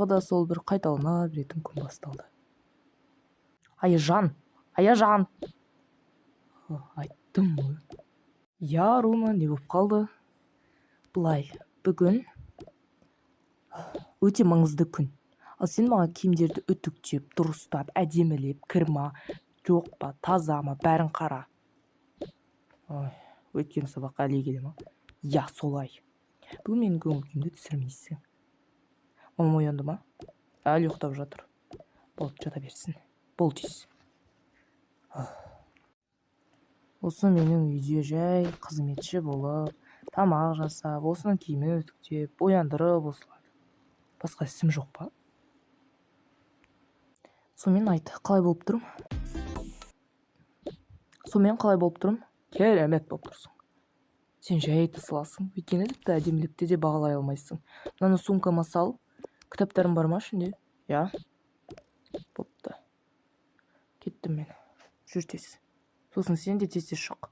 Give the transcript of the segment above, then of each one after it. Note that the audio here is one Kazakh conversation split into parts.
тағы да сол бір қайталана беретін күн басталды. Аяжан! Айттым ғой. Я, Аруна, не болып қалды? Былай, бүгін өте маңызды күн. Ал сен маған киімдерді үтіктеп, дұрыстап, әдемілеп, кір-ма, жоқ па, таза ма, бәрін қара. Өткен сабаққа әлі келе ма? Я, солай. Бүгін менің көңіл-күйімді түсірмейсің. Мамам оянды ма? Әлі ұйықтап жатыр. Болды, жата берсін. Бол дейсің. Осы менің үйде жай қызметші болып, тамақ жасап, осының киімін үтіктеп, бояндырып осылады. Басқа ісім жоқ па? Сонымен айт, қалай болып тұрым? Керемет болып тұрсың. Сен жай айта саласың, өйткені тіпті әдемілікті де бағалай алмайсың. Мынаны сумкама сал, кітаптарым бар ма ішінде? Я? Бопты. Кеттім мен. Жүр тез. Сосын сен де тез шық.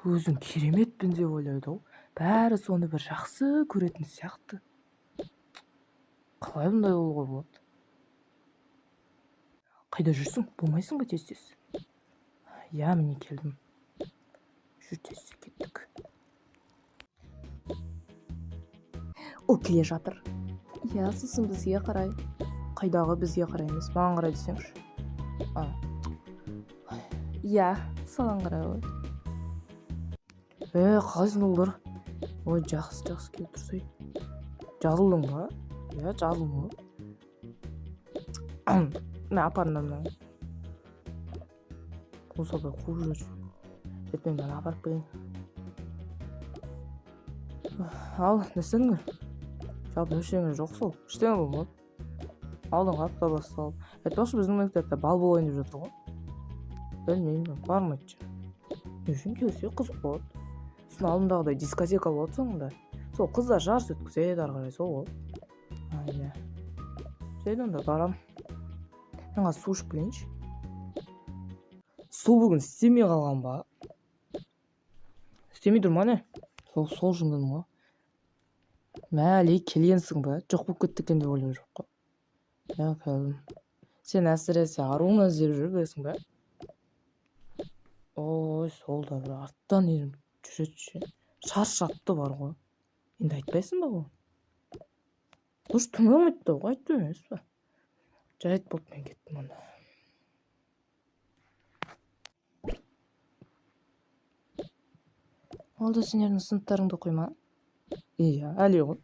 Өзің кереметпін деп ойлайды ол. Бәрі соны бір жақсы көретін сияқты. Қалай бұндай болуға болады? Қайда жүрсің? Болмайсың ба тез? Я, міне келдім. Жүр тез, кеттік. Ол келе жатыр. Я, сосын бізге қарай. Қайдағы бізге қарай емес, маған қарай десеңші. Я, саған қарай ғой. Қалайсың олдар? Ой, жақсы келіп тұрсай. Жазылдың ба? Я, жазылдың ба? Мен апарымдан. Осы абай қуып жүрші. Ертең мен апарып берейін. Ал, не істедің? Жалпы ештеңе жоқ сол. Ештеңе болмады. Алдыңғы апта басталып. Айтпақшы біздің мектепте бал болайын деп жатыр ғой. Білмеймін, бармын айтшы. Не үшін келсе қызық болады. Сосын алдындағыдай дискотека болады соңында. Сол қыздар жарыс өткізеді ары қарай сол ғой. Иә. Жайды онда барам. Мен қазір су ішіп келейінші. Су бүгін істемей қалған ба? Істемей тұр ма не? Сол жындың ғой. Мәлей келгенсің ба? Жоқ болып кетті екен деп ойлап жоқ қой. Я, кәдім. Сен әсіресе Аруна іздеп жүрбесің ба? Ой, сол да бір арттан ерім жүретші. Шаршатты бар ғой. Енді айтпайсың ба ғой? Қош түңім етті ғой, айтты емес па? Жайт болды, мен кеттім онда. Олда сендердің сыныптарыңды қойма? Иә, әлі ғой.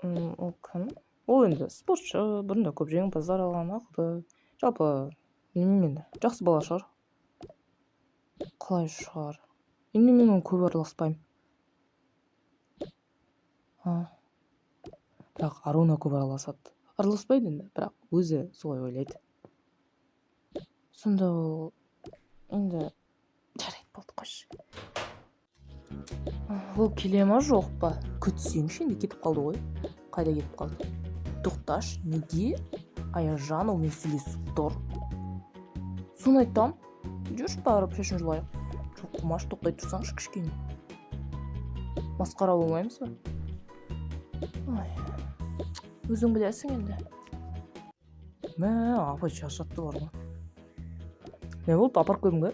Ол кім? Ол енді спортшы, бұрында көп жеңімпаздар алған ақылды. Жалпы, білмеймін енді, жақсы бала шығар. Қалай шығар? Енді мен оны көп араласпаймын. Бірақ Аруна көп араласады. Араласпайды енді, бірақ өзі солай ойлайды. Сонда ол енді жарайды болды қойшы. Ол келе ма жоқ па? Күтсеңші, енді кетіп қалды ғой. Қайда кетіп қалды? Тоқташ, неге? Аяжан, ол мәселесі тұр. Соны айтам. Жүрші барып шешін жылайық. Жоқ, құмаш тоқтай тұрсаңшы кішкене. Масқара болмаймыз ба? Өзің білесің енді. Апай шаршатты бар ма? Не болды, апарып келдің бе?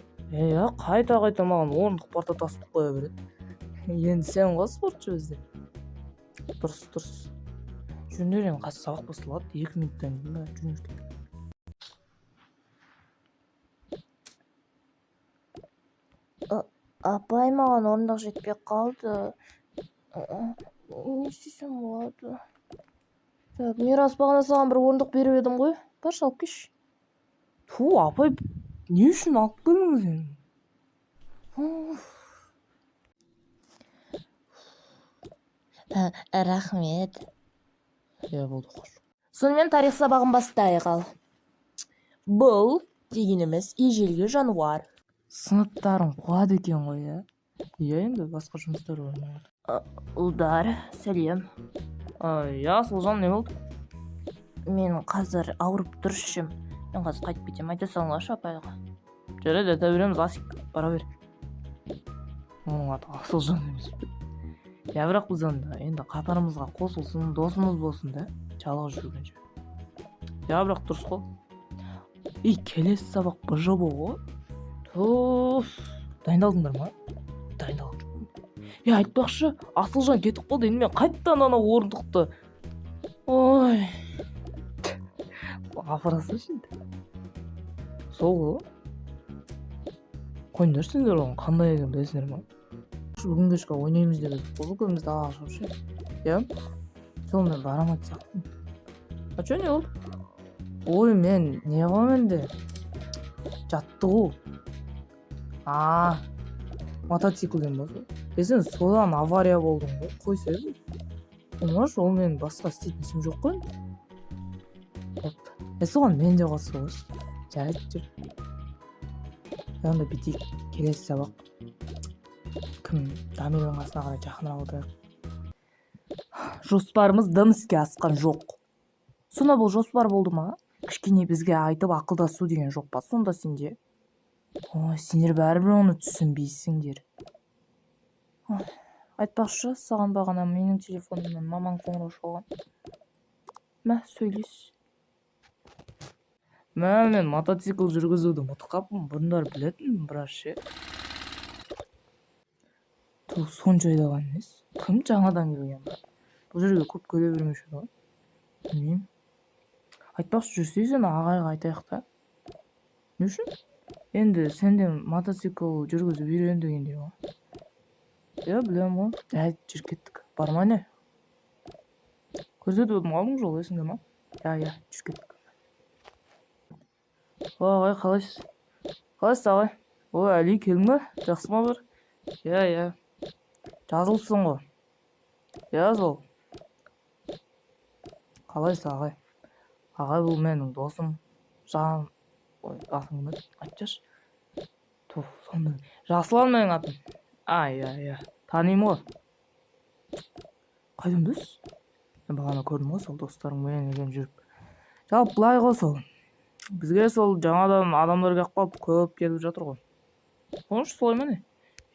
Қайта маған орындық парта тастық қоя береді. Енді сен ғой спортшы өзде. Дұрыс. Жүндер енді қазір сабақ басталады. 2 минуттан кейін бе? Жүндер. Апай, маған орындық жетпей қалды. Не істесем болады? Так, мирас бағана саған бір орындық беріп едім ғой. Баршы алып келші. Апай, не үшін алып келдіңіз енді? Рахмет. Болды қош. Сонымен тарих сабағын бастайық ал. Бұл дегеніміз ежелгі жануар. Сыныптарын қуады екен ғой, иә? Иә, енді басқа жұмыстар бар. Ұлдар, сәлем. Я, Солжан, не болды? Мен қазір ауырып тұршым. Мен қазір қайтып кетем, айта салыңдаршы апайға. Жарайды, айта береміз, Асик, бара бер. Оның аты Солжан емес. Я бірақ біз енді қатарымызға қосылсын, досымыз болсын да, жалғыз жүргенше. Я бірақ дұрыс қой. Келесі сабақ БЖБ ғой. Туф, дайындалдыңдар ма? Дайындалған жоқпын. Айтпақшы, Асылжан кетіп қалды. Енді мен қайттан орындықты. Ой. Апарасың енді. Сол ғой. Қойыңдар сендер оған қандай екенін білесіңдер ма? Бүгін кешке ойнаймыз деп едік қой, бүгін бізді ала шығып ше. Иә? Сол мен барам айтсақтым. Чё не болды? Ой, мен не қылам енді? Жаттығу. Мотоциклден ба сол? Сен содан авария болдың ғой, қойса еді. Олмаш, ол мен басқа істейтін ісім жоқ қой. Соған мен де қосып алшы. Жарайды жүр. Онда бүйтейік, келесі сабақ. Кім Дамирдің қасына қарай жақынырақ отырайық. Жоспарымыз дым іске асқан жоқ. Сонда бұл жоспар болды ма? Кішкене бізге айтып ақылдасу деген жоқ па сонда сенде? Ой, сендер бәрібір оны түсінбейсіңдер. Айтпақшы, саған бағана менің телефонымнан мамаң қоңырау шалған. Мә, сөйлес. Мен мотоцикл жүргізуді ұмытып қалыппын, бұрындар білетінмін біраз ше. Сонша айдаған емес. Кім жаңадан келген ба? Бұл жерге көп келе бермеуші еді ғой. Білмеймін. Айтпақшы, жүрсейсің ағайға айтайық та. Не үшін? Енді сенден мотоцикл жүргізіп үйрен дегендей ғой. Я білем ғой. Жүріп кеттік. Бар ма не? Көрсетіп өтім қалдың жол есіңде ма? Я, жүріп кеттік. Ағай, қалайсыз? Қалайсыз ағай? Ой, Әли келдің бе? Жақсы ма бір? Я. Жазылсың ғой. Я, сол. Қалайсыз ағай? Ағай, бұл менің досым. Ой, атың кім еді? Айтшы. Сонда Жасылан менің атым. Я. Танимын ғой. Қайдан біз? Мен бағана көрдім ғой, сол достарым менен жүріп. Жалпы былай ғой сол. Бізге сол жаңадан адамдар келіп қалды, көп келіп жатыр ғой. Қоныш солай ма не?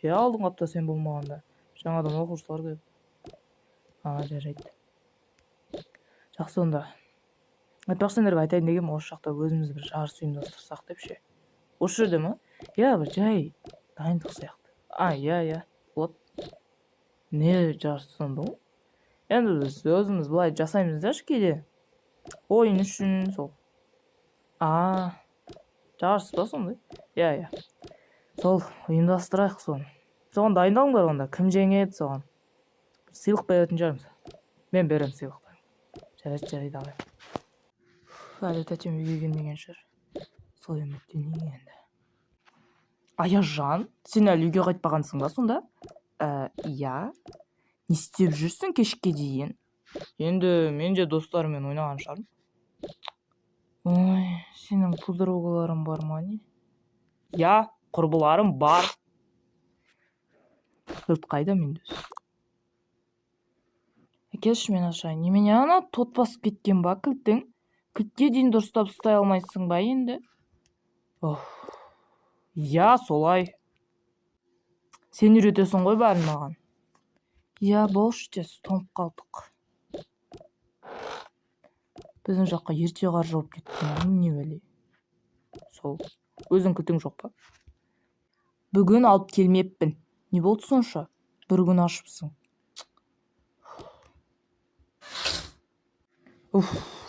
Алдың апта сен болмағанда. Жаңадан оқушылар келіп. Жарайды. Жақсы онда. Айтпақ сендерге айтайын дегенім, осы жақта өзіміз бір жарыс ұйымдастырсақ деп ше. Осы жерде ма? Бір жай дайындық сияқты. Я. Вот. Не жарыс сонда ғой? Енді біз өзіміз былай жасаймыз да кейде. Ойын үшін сол. Жарыс ба сондай? Я. Сол ұйымдастырайық соны. Соған дайындалыңдар онда. Кім жеңеді соған? Сыйлық беретін жармыз. Мен берем сыйлықтар. Жарайды ағай. Әлі тәтем үйге келген деген шығар. Сол үміттенейін енді. Аяжан, сен әлі үйге қайтпағансың ба сонда? Я. Не істеп жүрсің кешке дейін? Енді мен де достарыммен ойнаған шығармын. Ой, сенің подругаларың бар ма не? Я, құрбыларым бар. Кілт қайда менде өзі? Келші мен ашайын. Немене ана тот басып кеткен ба кілттің? Кілтке дейін дұрыстап ұстай алмайсың ба енді? Я, солай. Сен үйретесің ғой бәрін маған. Я, болшы тез, тоңып қалдық. Біздің жаққа ерте қар жауып кеткен, не бәле? Сол, өзің кілтің жоқ па? Бүгін алып келмеппін. Не болды сонша? Бір күн ашыпсың.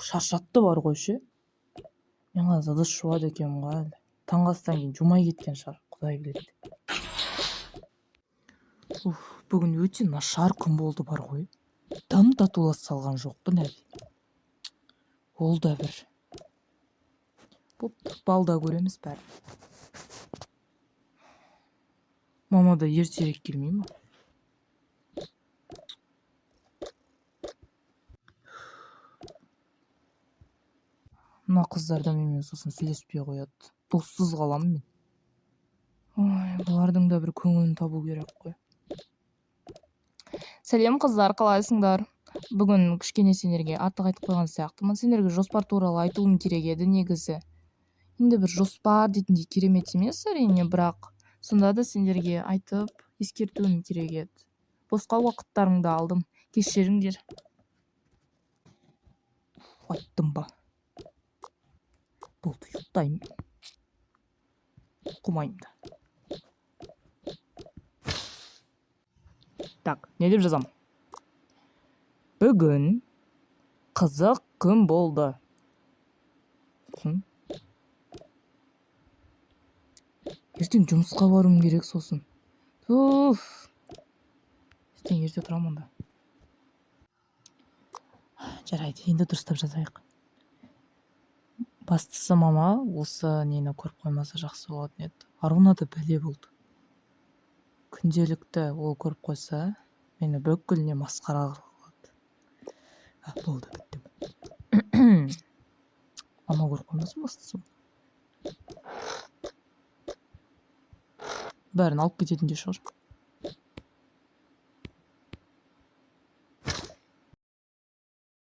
Шаршатты бар ғой ше. Мен қазір ыдыс жуады екенмін ғой әлі. Таңғы астан кейін жумай кеткен шығар, құдай біледі. Бүгін өте нашар күн болды бар ғой. Тым татулас салған жоқпын әлі. Ол да бір. Балда көреміз бәрі. Мама да ертерек келмей ма? Мына қыздарда менімен сосын сөйлеспей қояды. Доссыз қаламын мен. Ой, бұлардың да бір көңілін табу керек қой. Сәлем қыздар, қалайсыңдар? Бүгін кішкене сендерге артық айтып қойған сияқтымын. Сендерге жоспар туралы айтуым керек еді негізі. Енді бір жоспар дейтіндей керемет емес әрине, бірақ сонда да сендерге айтып ескертуім керек еді. босқа уақыттарыңды алдым. Кешіріңдер. Айттым ба? Болды, ұйықтаймын. Оқымаймын да. Так, не деп жазам? Бүгін қызық күн болды. Сосын ертең жұмысқа баруым керек сосын. Ертең ерте тұрамын да. Жарайды, енді дұрыстап жазайық. Бастысы мама осы нені көріп қоймаса жақсы болатын еді. Аруна да бәле болды. Күнделікті ол көріп қойса, мені бүкіліне масқара қылады. Болды, біттім. Мама көріп қоймасын бастысы. Бәрін алып кететін де шығар.